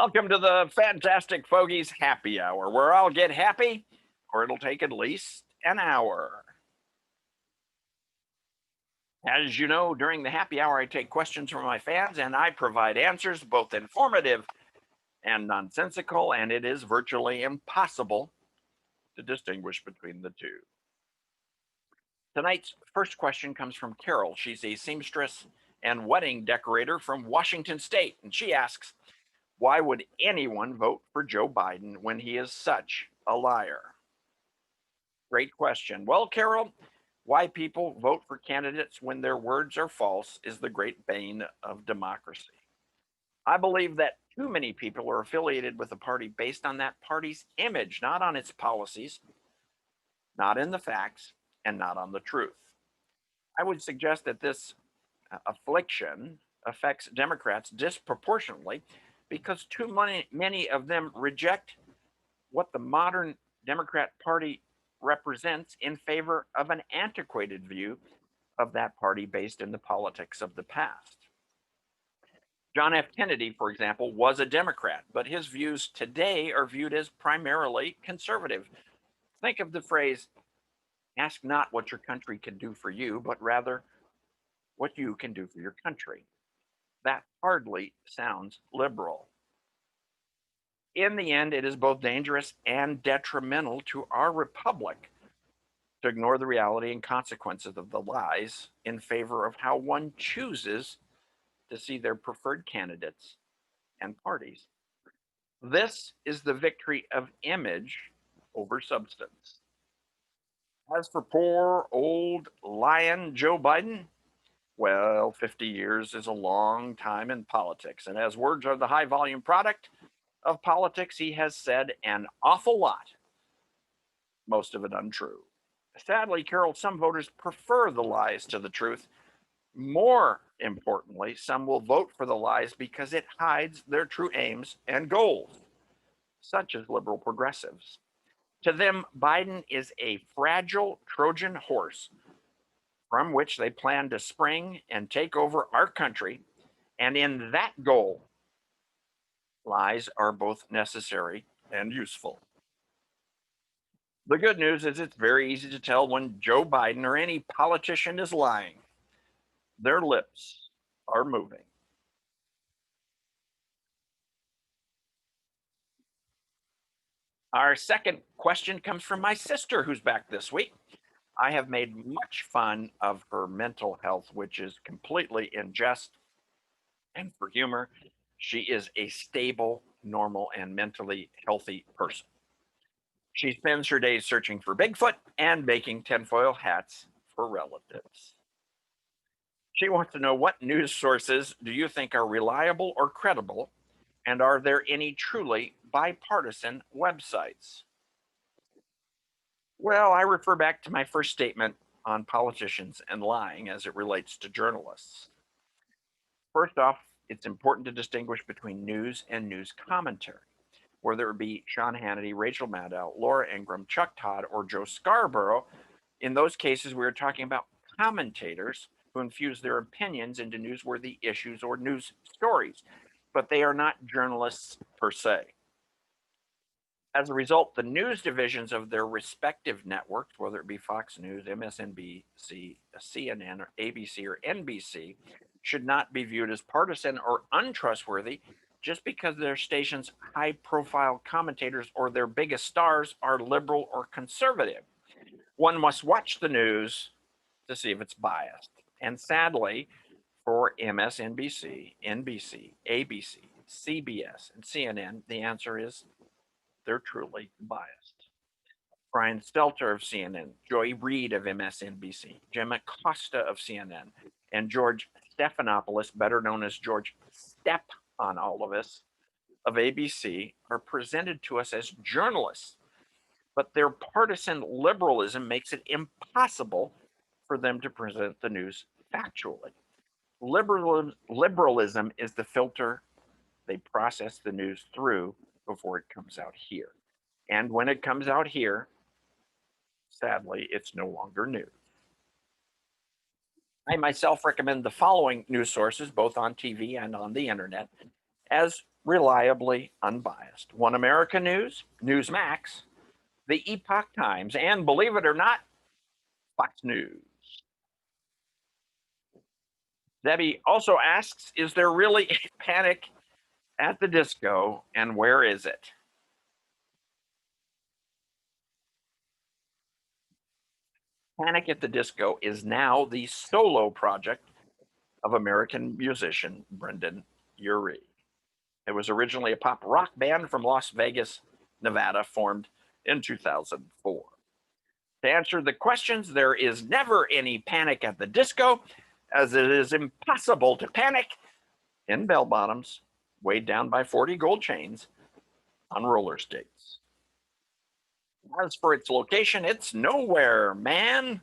Welcome to the Fantastic Fogies Happy Hour, where I'll get happy, or it'll take at least an hour. As you know, during the happy hour, I take questions from my fans and I provide answers, both informative and nonsensical, and it is virtually impossible to distinguish between the two. Tonight's first question comes from Carol. She's a seamstress and wedding decorator from Washington State, and she asks, why would anyone vote for Joe Biden when he is such a liar? Great question. Well, Carol, why people vote for candidates when their words are false is the great bane of democracy. I believe that too many people are affiliated with a party based on that party's image, not on its policies, not in the facts, and not on the truth. I would suggest that this affliction affects Democrats disproportionately because too many of them reject what the modern Democrat Party represents in favor of an antiquated view of that party based in the politics of the past. John F. Kennedy, for example, was a Democrat, but his views today are viewed as primarily conservative. Think of the phrase, ask not what your country can do for you, but rather what you can do for your country. That hardly sounds liberal. In the end, it is both dangerous and detrimental to our republic to ignore the reality and consequences of the lies in favor of how one chooses to see their preferred candidates and parties. This is the victory of image over substance. As for poor old lion Joe Biden, well, 50 years is a long time in politics. And as words are the high volume product of politics, he has said an awful lot, most of it untrue. Sadly, Carol, some voters prefer the lies to the truth. More importantly, some will vote for the lies because it hides their true aims and goals, such as liberal progressives. To them, Biden is a fragile Trojan horse from which they plan to spring and take over our country. And in that goal, lies are both necessary and useful. The good news is it's very easy to tell when Joe Biden or any politician is lying. Their lips are moving. Our second question comes from my sister, who's back this week. I have made much fun of her mental health, which is completely in jest and for humor. She is a stable, normal, and mentally healthy person. She spends her days searching for Bigfoot and making tinfoil hats for relatives. She wants to know, what news sources do you think are reliable or credible? And are there any truly bipartisan websites? Well, I refer back to my first statement on politicians and lying as it relates to journalists. First off, it's important to distinguish between news and news commentary. Whether it be Sean Hannity, Rachel Maddow, Laura Ingraham, Chuck Todd, or Joe Scarborough, in those cases, we are talking about commentators who infuse their opinions into newsworthy issues or news stories, but they are not journalists per se. As a result, the news divisions of their respective networks, whether it be Fox News, MSNBC, CNN, or ABC, or NBC, should not be viewed as partisan or untrustworthy just because their station's high-profile commentators or their biggest stars are liberal or conservative. One must watch the news to see if it's biased. And sadly, for MSNBC, NBC, ABC, CBS, and CNN, the answer is they're truly biased. Brian Stelter of CNN, Joy Reid of MSNBC, Jim Acosta of CNN, and George Stephanopoulos, better known as George Step on all of us, of ABC, are presented to us as journalists, but their partisan liberalism makes it impossible for them to present the news factually. Liberalism is the filter they process the news through before it comes out here. And when it comes out here, sadly, it's no longer news. I myself recommend the following news sources, both on TV and on the internet, as reliably unbiased. One America News, Newsmax, the Epoch Times, and believe it or not, Fox News. Debbie also asks, is there really a panic at the disco and where is it? Panic at the Disco is now the solo project of American musician Brendan Urie. It was originally a pop rock band from Las Vegas, Nevada, formed in 2004. To answer the questions, there is never any panic at the disco, as it is impossible to panic in bell bottoms, weighed down by 40 gold chains on roller skates. As for its location, it's nowhere, man.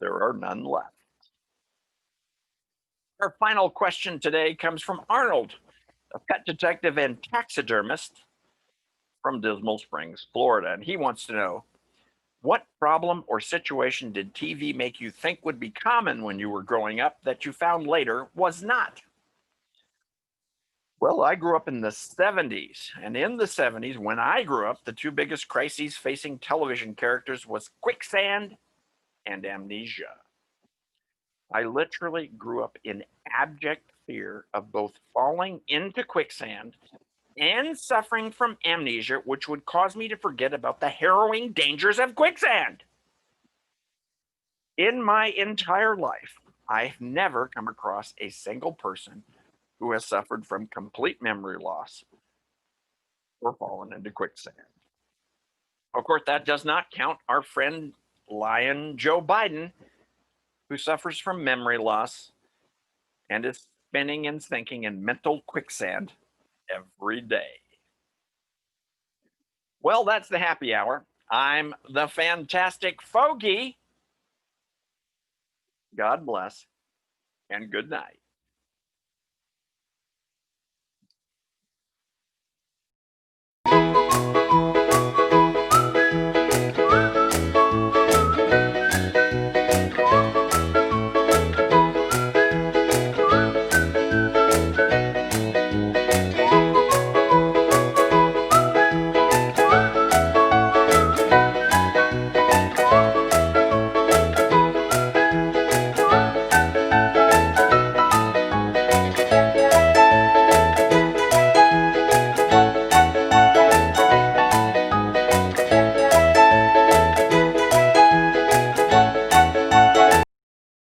There are none left. Our final question today comes from Arnold, a pet detective and taxidermist from Dismal Springs, Florida. And he wants to know, what problem or situation did TV make you think would be common when you were growing up that you found later was not? Well, I grew up in the 70s. And in the 70s, when I grew up, the two biggest crises facing television characters was quicksand and amnesia. I literally grew up in abject fear of both falling into quicksand and suffering from amnesia, which would cause me to forget about the harrowing dangers of quicksand. In my entire life, I've never come across a single person who has suffered from complete memory loss or fallen into quicksand. Of course, that does not count our friend Lion Joe Biden, who suffers from memory loss and is spinning and sinking in mental quicksand every day. Well, that's the happy hour. I'm the fantastic Fogey. God bless and good night.